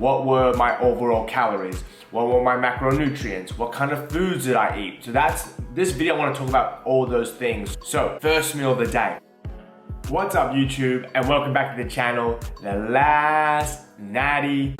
What were my overall calories? What were my macronutrients? What kind of foods did I eat? So this video I want to talk about all those things. So first meal of the day. What's up YouTube, and welcome back to the channel, The Last Natty.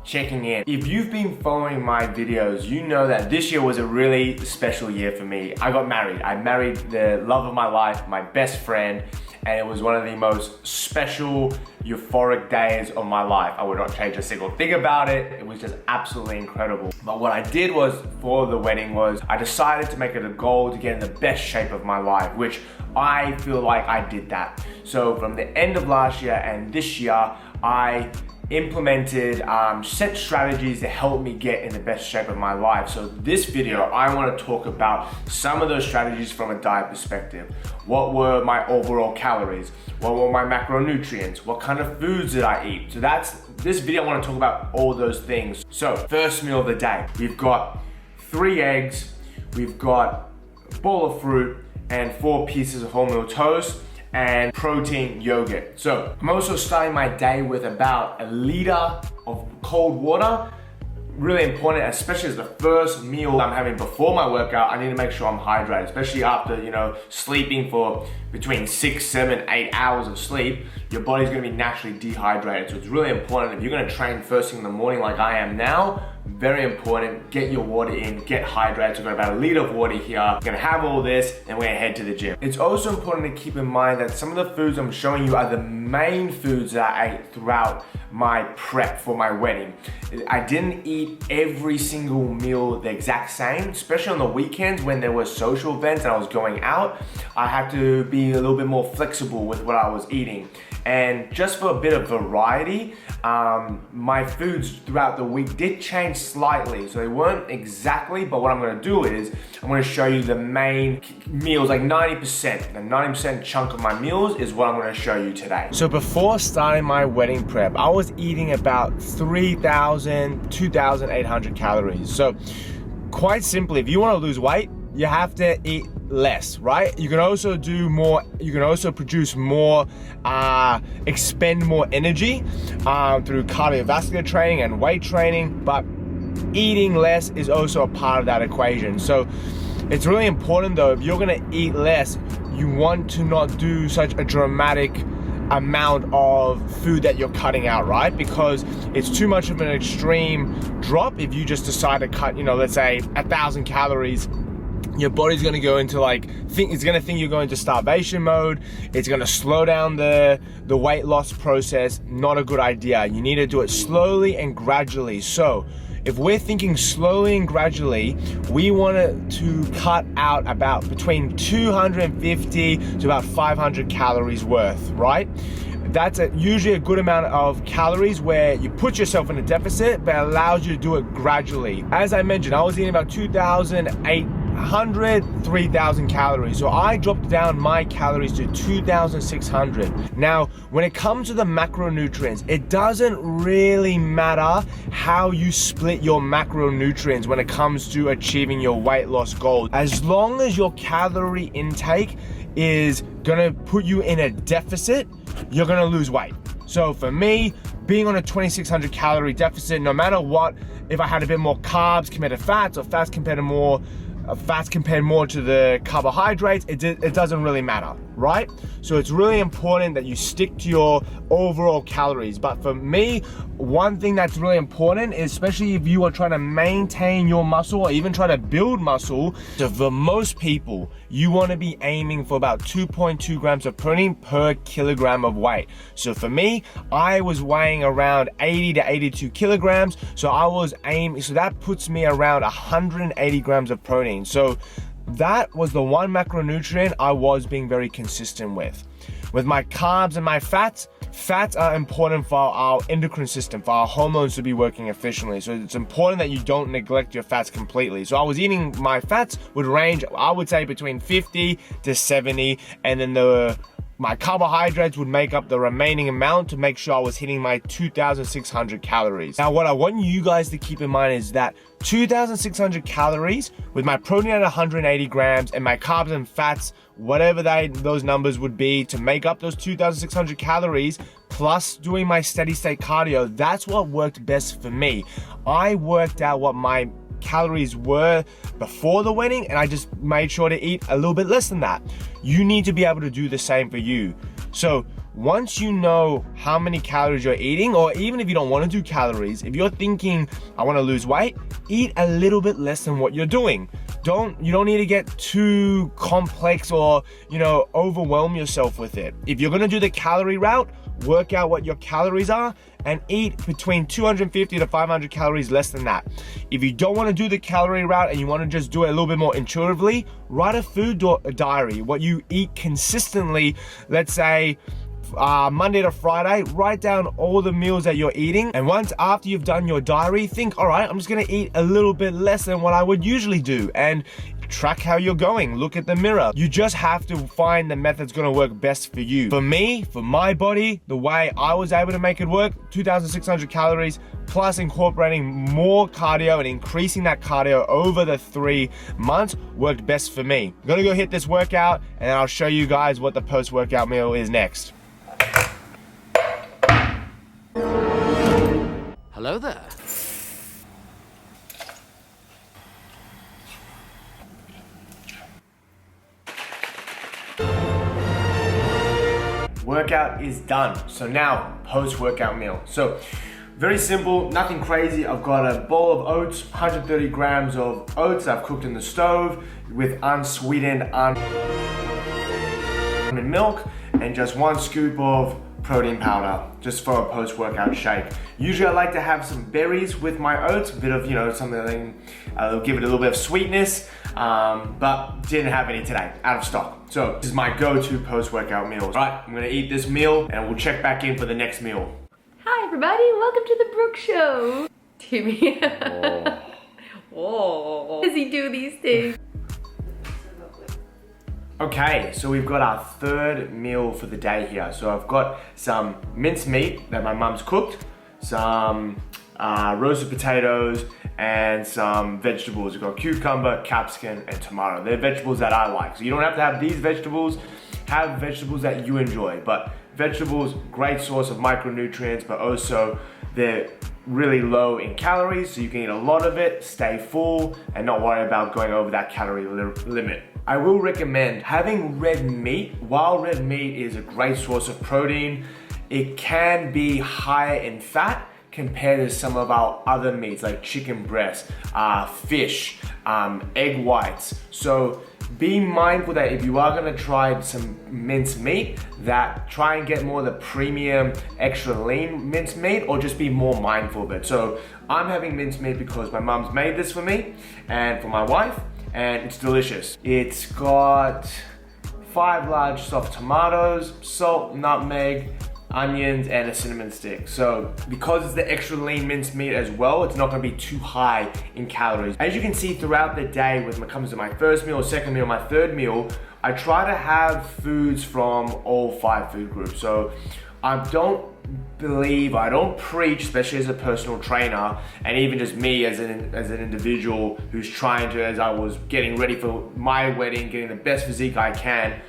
Checking in. If you've been following my videos, you know that this year was a really special year for me. I got married. I married the love of my life, my best friend, and it was one of the most special, euphoric days of my life. I would not change a single thing about it. It was just absolutely incredible. But what I did was, for the wedding, was I decided to make it a goal to get in the best shape of my life, which I feel like I did that. So from the end of last year and this year, I implemented set strategies to help me get in the best shape of my life. So this video, I want to talk about some of those strategies from a diet perspective. What were my overall calories? What were my macronutrients? What kind of foods did I eat? So this video, I want to talk about all those things. So first meal of the day, we've got 3 eggs, we've got a bowl of fruit, and 4 pieces of wholemeal toast, and protein yogurt. So I'm also starting my day with about 1 liter of cold water. Really important, especially as the first meal I'm having before my workout. I need to make sure I'm hydrated, especially after, sleeping for between 6, 7, 8 hours of sleep. Your body's gonna be naturally dehydrated. So it's really important, if you're gonna train first thing in the morning like I am now, very important, get your water in, get hydrated. So I've got about 1 liter of water here. I'm gonna have all this, and we're gonna head to the gym. It's also important to keep in mind that some of the foods I'm showing you are the main foods that I ate throughout my prep for my wedding. I didn't eat every single meal the exact same, especially on the weekends when there were social events and I was going out. I had to be a little bit more flexible with what I was eating. And just for a bit of variety, my foods throughout the week did change slightly. So they weren't exactly, but what I'm gonna do is, I'm gonna show you the main meals, like 90%. The 90% chunk of my meals is what I'm gonna show you today. So before starting my wedding prep, I was eating about 3,000, 2,800 calories. So quite simply, if you wanna lose weight, you have to eat less, right? You can also do more, you can also produce more, expend more energy through cardiovascular training and weight training, but eating less is also a part of that equation. So it's really important though, if you're gonna eat less, you want to not do such a dramatic amount of food that you're cutting out, right? Because it's too much of an extreme drop if you just decide to cut, let's say 1,000 calories. Your body's gonna go into it's gonna think you're going into starvation mode. It's gonna slow down the weight loss process. Not a good idea. You need to do it slowly and gradually. So if we're thinking slowly and gradually, we want to cut out about between 250 to about 500 calories worth, right? That's usually a good amount of calories where you put yourself in a deficit, but allows you to do it gradually. As I mentioned, I was eating about 2,800, 3,000 calories. So I dropped down my calories to 2,600. Now, when it comes to the macronutrients, it doesn't really matter how you split your macronutrients when it comes to achieving your weight loss goals. As long as your calorie intake is gonna put you in a deficit, you're gonna lose weight. So for me, being on a 2,600 calorie deficit, no matter what, if I had a bit more carbs compared to fats, or fats compared more to the carbohydrates, it doesn't really matter, right? So it's really important that you stick to your overall calories. But for me, one thing that's really important is, especially if you are trying to maintain your muscle or even try to build muscle, so for most people, you want to be aiming for about 2.2 grams of protein per kilogram of weight. So for me, I was weighing around 80 to 82 kilograms. So that puts me around 180 grams of protein. So that was the one macronutrient I was being very consistent with. With my carbs and my fats are important for our endocrine system, for our hormones to be working efficiently. So it's important that you don't neglect your fats completely. So I was eating, my fats would range, I would say, between 50 to 70, and then the my carbohydrates would make up the remaining amount to make sure I was hitting my 2,600 calories. Now, what I want you guys to keep in mind is that 2,600 calories with my protein at 180 grams and my carbs and fats, whatever those numbers would be, to make up those 2,600 calories, plus doing my steady state cardio, that's what worked best for me. I worked out what my calories were before the wedding, and I just made sure to eat a little bit less than that. You need to be able to do the same for you. So once you know how many calories you're eating, or even if you don't want to do calories, if you're thinking, I want to lose weight, eat a little bit less than what you're doing. You don't need to get too complex or, overwhelm yourself with it. If you're going to do the calorie route, work out what your calories are and eat between 250 to 500 calories less than that. If you don't want to do the calorie route and you want to just do it a little bit more intuitively, write a food diary, what you eat consistently. Let's say Monday to Friday, write down all the meals that you're eating, and once after you've done your diary, think, all right, I'm just gonna eat a little bit less than what I would usually do, and track how you're going. Look at the mirror. You just have to find the method that's gonna work best for you. For me, for my body, the way I was able to make it work, 2,600 calories plus incorporating more cardio and increasing that cardio over the 3 months worked best for me. I'm gonna go hit this workout and I'll show you guys what the post-workout meal is next. Hello there. Workout is done. So now, post-workout meal. So very simple, nothing crazy. I've got a bowl of oats, 130 grams of oats I've cooked in the stove with unsweetened almond milk, and just 1 scoop of protein powder, just for a post-workout shake. Usually I like to have some berries with my oats, a bit of, something that'll give it a little bit of sweetness, but didn't have any today, out of stock. So this is my go-to post-workout meals. All right, I'm gonna eat this meal and we'll check back in for the next meal. Hi everybody, welcome to the Brooke Show. Timmy. Whoa. Does he do these things? Okay, so we've got our third meal for the day here. So I've got some minced meat that my mum's cooked, some roasted potatoes, and some vegetables. We've got cucumber, capsicum, and tomato. They're vegetables that I like. So you don't have to have these vegetables, have vegetables that you enjoy. But vegetables, great source of micronutrients, but also they're really low in calories, so you can eat a lot of it, stay full, and not worry about going over that calorie limit. I will recommend having red meat. While red meat is a great source of protein, it can be higher in fat compared to some of our other meats like chicken breast, fish, egg whites. So be mindful that if you are gonna try some minced meat, that try and get more of the premium, extra lean minced meat, or just be more mindful of it. So I'm having minced meat because my mom's made this for me and for my wife, and it's delicious. It's got 5 large soft tomatoes, salt, nutmeg, onions, and a cinnamon stick. So because it's the extra lean minced meat as well, it's not gonna be too high in calories. As you can see throughout the day, when it comes to my first meal, second meal, my third meal, I try to have foods from all 5 food groups. So I don't preach, especially as a personal trainer, and even just me as an individual who's trying to, as I was getting ready for my wedding, getting the best physique I can,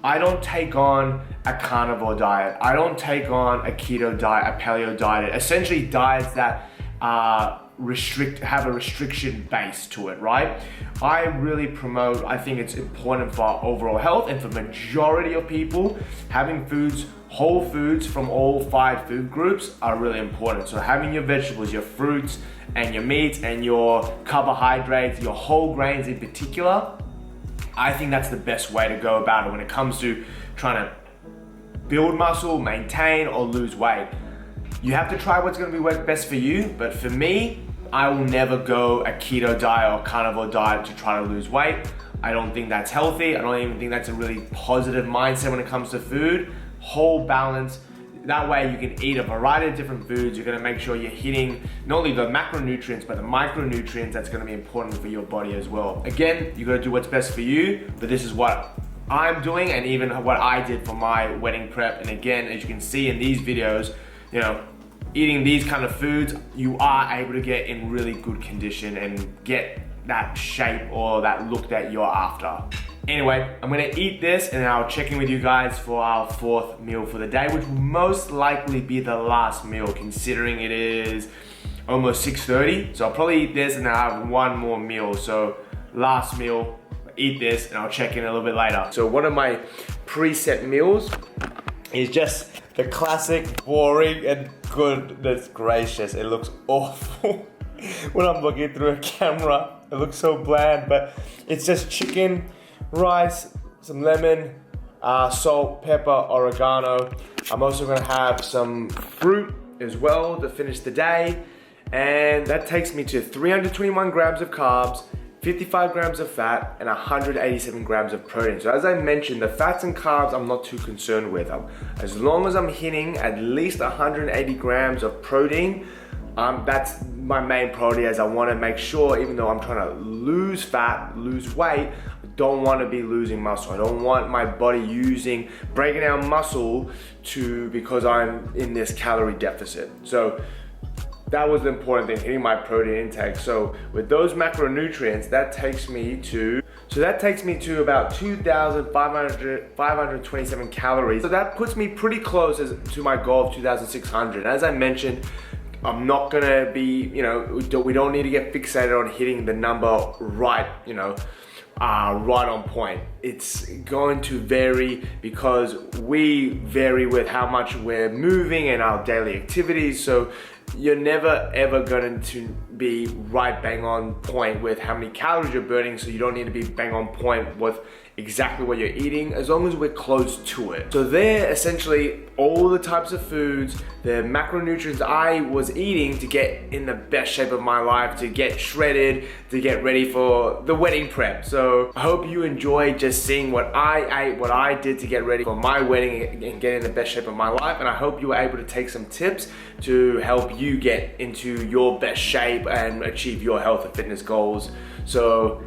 I don't take on a carnivore diet. I don't take on a keto diet, a paleo diet, essentially diets that have a restriction base to it, right? I really promote, I think it's important for our overall health, and for majority of people, having whole foods from all 5 food groups are really important. So having your vegetables, your fruits, and your meats, and your carbohydrates, your whole grains in particular, I think that's the best way to go about it when it comes to trying to build muscle, maintain, or lose weight. You have to try what's gonna work best for you, but for me, I will never go a keto diet or carnivore diet to try to lose weight. I don't think that's healthy. I don't even think that's a really positive mindset when it comes to food. Whole balance. That way you can eat a variety of different foods. You're gonna make sure you're hitting not only the macronutrients, but the micronutrients that's gonna be important for your body as well. Again, you gotta do what's best for you, but this is what I'm doing and even what I did for my wedding prep. And again, as you can see in these videos, you know, eating these kind of foods, you are able to get in really good condition and get that shape or that look that you're after. Anyway, I'm gonna eat this and then I'll check in with you guys for our 4th meal for the day, which will most likely be the last meal considering it is almost 6:30. So I'll probably eat this and then I'll have one more meal. So last meal, eat this and I'll check in a little bit later. So one of my preset meals is just the classic boring and goodness gracious, it looks awful when I'm looking through a camera. It looks so bland, but it's just chicken, rice, some lemon, salt, pepper, oregano. I'm also gonna have some fruit as well to finish the day. And that takes me to 321 grams of carbs, 55 grams of fat, and 187 grams of protein. So as I mentioned, the fats and carbs I'm not too concerned with. As long as I'm hitting at least 180 grams of protein, that's my main priority, as I want to make sure, even though I'm trying to lose fat, lose weight, I don't want to be losing muscle. I don't want my body breaking down muscle because I'm in this calorie deficit. So that was the important thing, hitting my protein intake. So with those macronutrients, that takes me to about 2,527 calories. So that puts me pretty close to my goal of 2,600. As I mentioned, I'm not gonna be, we don't need to get fixated on hitting the number right, right on point. It's going to vary because we vary with how much we're moving and our daily activities. So you're never ever going to be right bang on point with how many calories you're burning, so you don't need to be bang on point with exactly what you're eating, as long as we're close to it. So they're essentially all the types of foods, the macronutrients I was eating to get in the best shape of my life, to get shredded, to get ready for the wedding prep. So I hope you enjoy just seeing what I ate, what I did to get ready for my wedding and get in the best shape of my life. And I hope you were able to take some tips to help you get into your best shape and achieve your health and fitness goals. So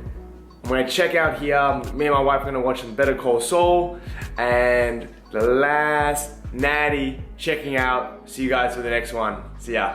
I'm gonna check out here. Me and my wife are gonna watch some Better Call Saul, and the last natty checking out. See you guys for the next one. See ya.